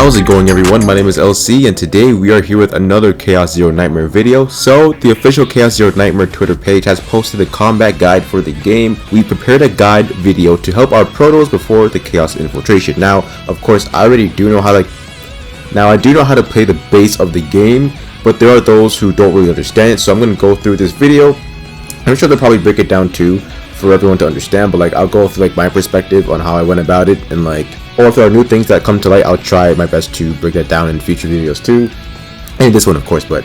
How's it going, everyone? My name is LC, and today we are here with another Chaos Zero Nightmare video. So, the official Chaos Zero Nightmare Twitter page has posted a combat guide for the game. We prepared a guide video to help our Protos before the Chaos infiltration. Now, of course, I do know how to play the base of the game, but there are those who don't really understand it. So I'm going to go through this video. I'm sure they'll probably break it down too for everyone to understand, but I'll go through my perspective on how I went about it, and or if there are new things that come to light, I'll try my best to break that down in future videos too, and this one of course. But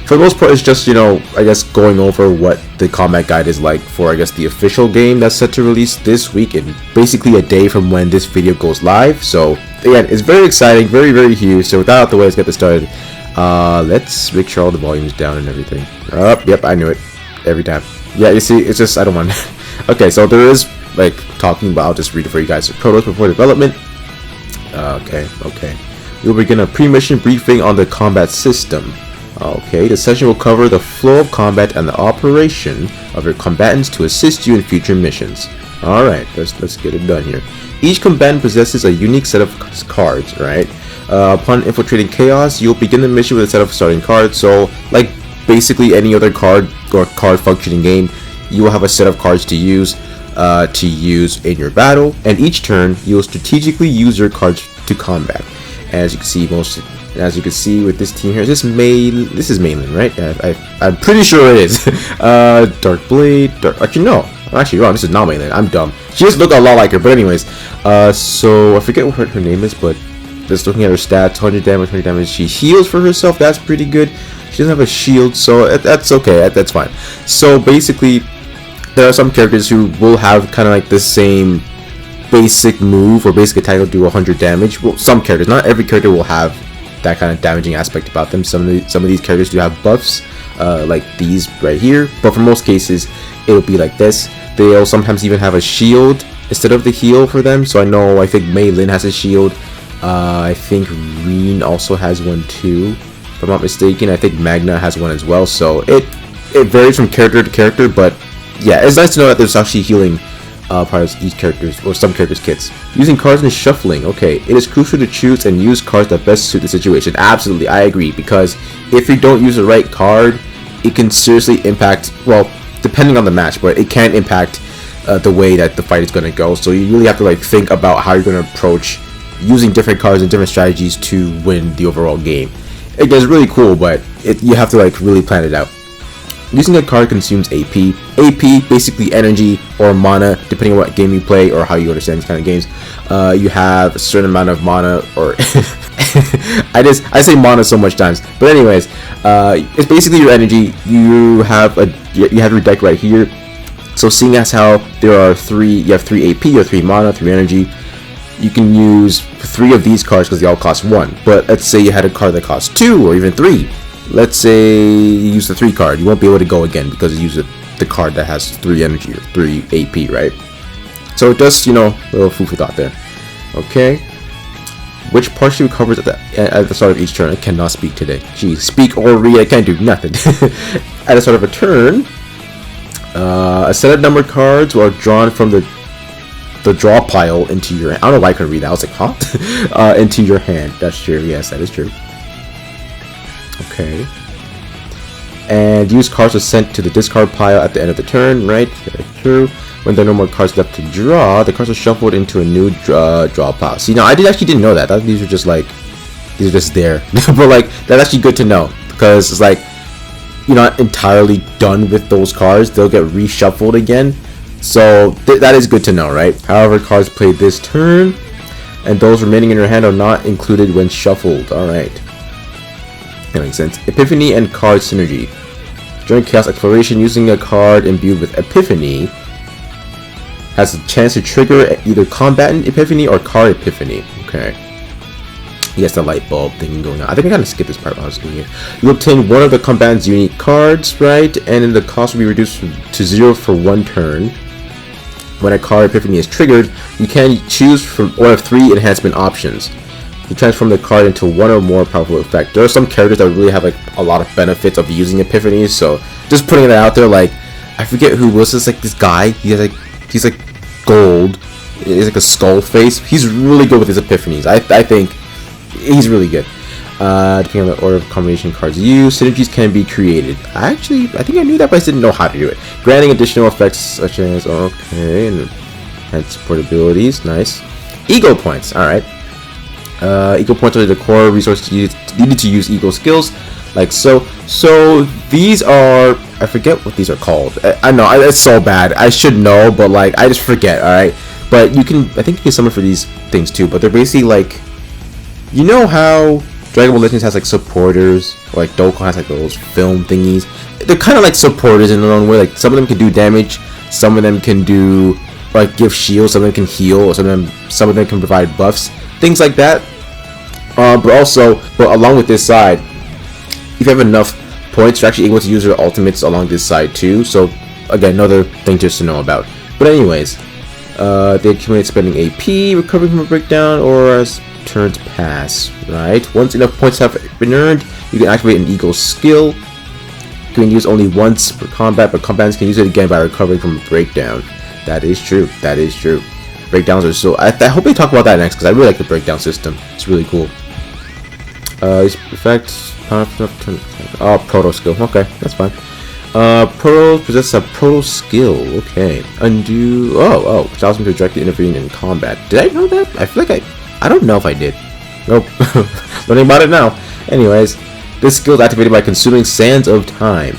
for the most part, it's just, I guess going over what the combat guide is like for, the official game that's set to release this week, and basically a day from when this video goes live. So again, it's very exciting, very, very huge. So without out the way, let's get this started. Let's make sure all the volume's down and everything. Yep, I knew it every time. Yeah, you see, it's just, I don't want okay, so there is talking about, I'll just read it for you guys. Protos before development. Okay. We'll begin a pre-mission briefing on the combat system. Okay, the session will cover the flow of combat and the operation of your combatants to assist you in future missions. Alright, let's get it done here. Each combatant possesses a unique set of cards, right? Upon infiltrating Chaos, you'll begin the mission with a set of starting cards. So, basically any other card or card functioning game, you will have a set of cards to use in your battle, and each turn you will strategically use your cards to combat. As you can see with this team here, this is mainland, right? I'm pretty sure it is. Dark Blade, actually no, I'm actually wrong. This is not mainland. I'm dumb. She just look a lot like her, but anyways. So I forget what her name is, but just looking at her stats, 100 damage. She heals for herself. That's pretty good. She doesn't have a shield, so that's okay. That's fine. So basically, there are some characters who will have kind of the same basic move or basic attack will do 100 damage. Well, some characters, not every character will have that kind of damaging aspect about them. Some of these characters do have buffs, like these right here, but for most cases it'll be like this. They'll sometimes even have a shield instead of the heal for them. So I think Mei Lin has a shield. I think Reen also has one too, if I'm not mistaken. I think Magna has one as well. So it varies from character to character, but yeah, it's nice to know that there's actually healing parts of each character's or some characters' kits. Using cards and shuffling. Okay, it is crucial to choose and use cards that best suit the situation. Absolutely, I agree, because if you don't use the right card, it can seriously impact, well, depending on the match, but it can impact the way that the fight is going to go. So you really have to think about how you're going to approach using different cards and different strategies to win the overall game. It gets really cool, but you have to really plan it out. Using a card consumes AP. AP, basically energy or mana, depending on what game you play or how you understand these kind of games. You have a certain amount of mana, or I say mana so much times. But anyways, it's basically your energy. You have your deck right here. So seeing as how you have 3 AP or 3 mana, 3 energy, you can use 3 of these cards because they all cost 1. But let's say you had a card that costs 2 or even 3. Let's say you use the 3 card, you won't be able to go again because you use the card that has 3 energy or 3 AP, right? So just, a little food for thought there. Okay. Which partially recovers at the start of each turn? I cannot speak today. Jeez, speak or read, I can't do nothing. At the start of a turn, a set of numbered cards are drawn from the draw pile into your hand. I don't know why I couldn't read that. I was huh? Into your hand. That's true. Yes, that is true. Okay. And use cards are sent to the discard pile at the end of the turn, right? Very true. When there are no more cards left to draw, the cards are shuffled into a new draw pile. See, now I actually didn't know that. These are just these are just there. But that's actually good to know, because it's you're not entirely done with those cards. They'll get reshuffled again. So that is good to know, right? However, cards played this turn and those remaining in your hand are not included when shuffled. Alright. That makes sense. Epiphany and card synergy. During Chaos Exploration, using a card imbued with Epiphany has a chance to trigger either Combatant Epiphany or Card Epiphany. Okay. Yes, the light bulb thing going on. I think I kind of skipped this part while I was doing it. You obtain one of the Combatant's unique cards, right? And then the cost will be reduced to 0 for 1 turn. When a card Epiphany is triggered, you can choose from one of 3 enhancement options. You transform the card into one or more powerful effect. There are some characters that really have a lot of benefits of using epiphanies, so just putting that out there. I forget who was this, this guy. He's gold. He's a skull face. He's really good with his epiphanies. I think he's really good. Depending on the order of combination cards used, synergies can be created. I think I knew that, but I didn't know how to do it. Granting additional effects such as, okay, and support abilities, nice. Ego points, alright. Ego points are the core resources needed to use ego skills, like so. So these are, I forget what these are called. I know, it's so bad. I should know, but like, I just forget, alright. But I think you can summon for these things too, but they're basically like, you know how Dragon Ball Legends has like supporters, or like Dokkan has like those film thingies. They're kind of like supporters in their own way. Like some of them can do damage, some of them can do like give shields, some of them can heal, or some of them can provide buffs, things like that. But along with this side, if you have enough points, you're actually able to use your ultimates along this side too. So again, another thing just to know about. But anyways, they accumulate spending AP, recovering from a breakdown, or as turns pass, right? Once enough points have been earned, you can activate an ego skill. You can use only once per combat, but combatants can use it again by recovering from a breakdown. That is true. That is true. Breakdowns are so. I hope they talk about that next, because I really like the breakdown system. It's really cool. These effects. Proto skill. Okay, that's fine. Protos possess a Proto skill. Okay. Undo. Oh, which allows him to directly intervene in combat. Did I know that? I feel like I don't know if I did. Nope. Learning about it now. Anyways, this skill is activated by consuming sands of time.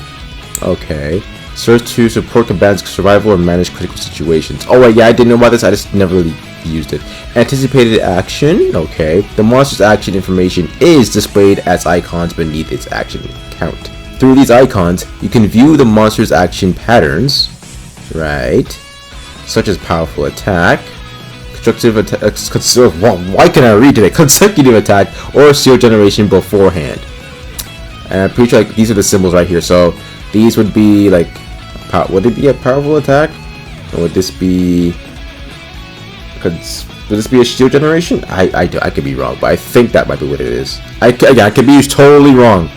Okay. Serves to support combatants' survival and manage critical situations. Oh wait, yeah, I didn't know about this. I just never really used it. Anticipated action. Okay. The monster's action information is displayed as icons beneath its action count. Through these icons, you can view the monster's action patterns, right? Such as powerful attack, constructive attack, why can I read today? Consecutive attack, or seal generation beforehand. And I'm pretty sure like these are the symbols right here. So these would be like, would it be a powerful attack, or would this be? Would this be a shield generation? I could be wrong, but I think that might be what it is. I could be totally wrong,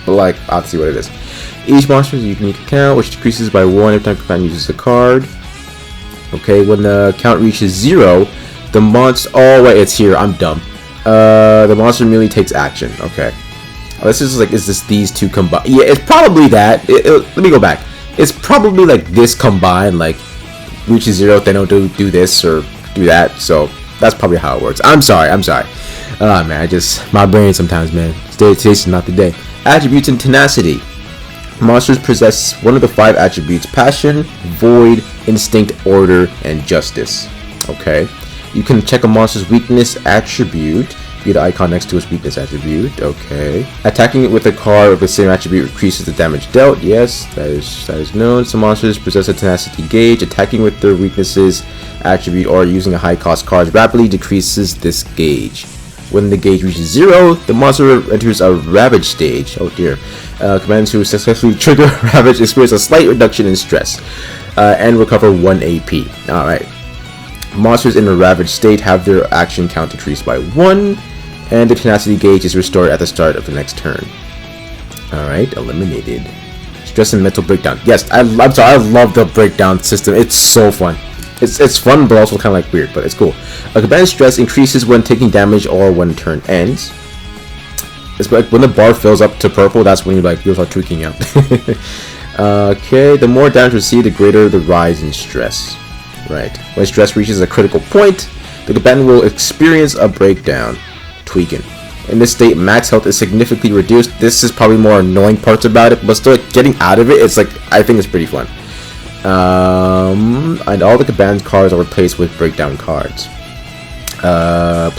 but like I'll see what it is. Each monster has a unique count, which decreases by 1 every time combatant uses a card. Okay, when the count reaches 0, the monster. Oh wait, it's here. I'm dumb. The monster immediately takes action. Okay. Oh, this is like, is this these two combined? Yeah, it's probably that. Let me go back. It's probably like this combined, like reaches 0, they don't do this or do that. So that's probably how it works. I'm sorry. Oh man, my brain sometimes, man. Today's not the day. Attributes and tenacity. Monsters possess one of the 5 attributes: passion, void, instinct, order, and justice. Okay. You can check a monster's weakness attribute via the icon next to its weakness attribute. Okay. Attacking it with a card of the same attribute increases the damage dealt. Yes, that is known. Some monsters possess a tenacity gauge. Attacking with their weaknesses attribute or using a high cost card rapidly decreases this gauge. When the gauge reaches 0, the monster enters a Ravage stage. Oh dear. Combatants who successfully trigger Ravage experience a slight reduction in stress and recover 1 AP. Alright. Monsters in a Ravage state have their action count decreased by 1, and the tenacity gauge is restored at the start of the next turn. Alright, eliminated. Stress and mental breakdown. Yes, I'm sorry, I love the breakdown system. It's so fun. It's fun, but also kind of like weird, but it's cool. A combatant's stress increases when taking damage or when turn ends. It's like when the bar fills up to purple, that's when you'll start tweaking out. Okay, the more damage received, the greater the rise in stress. Right. When stress reaches a critical point, the combatant will experience a breakdown. Tweaking. In this state, max health is significantly reduced. This is probably more annoying parts about it, but still getting out of it, it's like, I think it's pretty fun. And all the combatant cards are replaced with breakdown cards.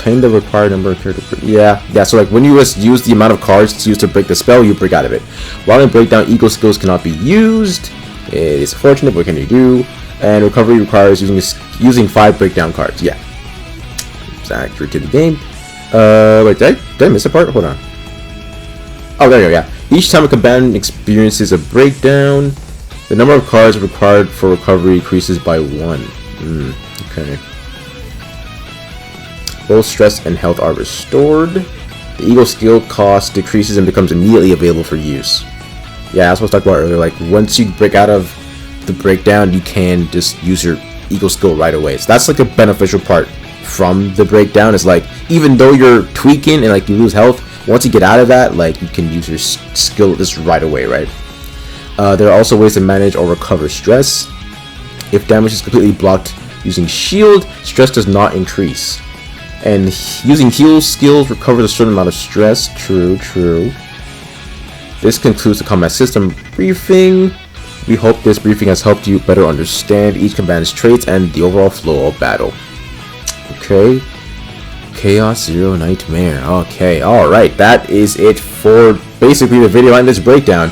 Playing the required number of character. Yeah. So like when you use the amount of cards used to break the spell, you break out of it. While in breakdown, ego skills cannot be used. It's unfortunate, what can you do? And recovery requires using 5 breakdown cards. Yeah. It's accurate to the game. Wait, did I miss a part? Hold on. Oh, there you go, yeah. Each time a combatant experiences a breakdown, the number of cards required for recovery increases by 1. Okay. Both stress and health are restored. The ego skill cost decreases and becomes immediately available for use. Yeah, that's what I was talking about earlier. Like, once you break out of the breakdown, you can just use your ego skill right away. So that's like a beneficial part from the breakdown is like, even though you're tweaking and like you lose health, once you get out of that, like you can use your skill just right away, right? There are also ways to manage or recover stress. If damage is completely blocked using shield, stress does not increase. And using heal skills recovers a certain amount of stress. True. This concludes the combat system briefing. We hope this briefing has helped you better understand each combatant's traits and the overall flow of battle. Okay. Chaos Zero Nightmare. Okay, alright. That is it for basically the video and this breakdown.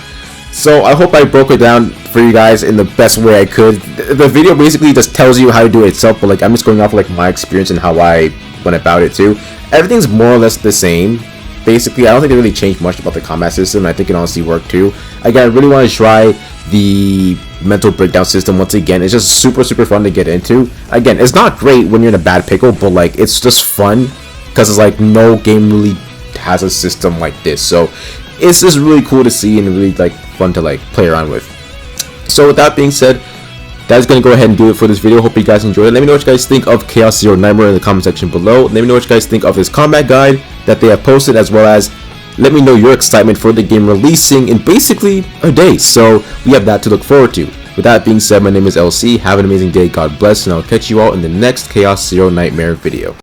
So I hope I broke it down for you guys in the best way I could. The video basically just tells you how to do it itself, but like I'm just going off like my experience and how I went about it too. Everything's more or less the same. Basically, I don't think they really changed much about the combat system. I think it honestly worked too. Again, I really want to try the mental breakdown system once again. It's just super fun to get into. Again, it's not great when you're in a bad pickle, but like it's just fun because it's like no game really has a system like this. So it's just really cool to see and really like fun to like play around with. So with that being said, that's going to go ahead and do it for this video. Hope you guys enjoyed it. Let me know what you guys think of Chaos Zero Nightmare in the comment section below. Let me know what you guys think of this combat guide that they have posted, as well as let me know your excitement for the game releasing in basically a day. So we have that to look forward to. With that being said, my name is LC. Have an amazing day. God bless, and I'll catch you all in the next Chaos Zero Nightmare video.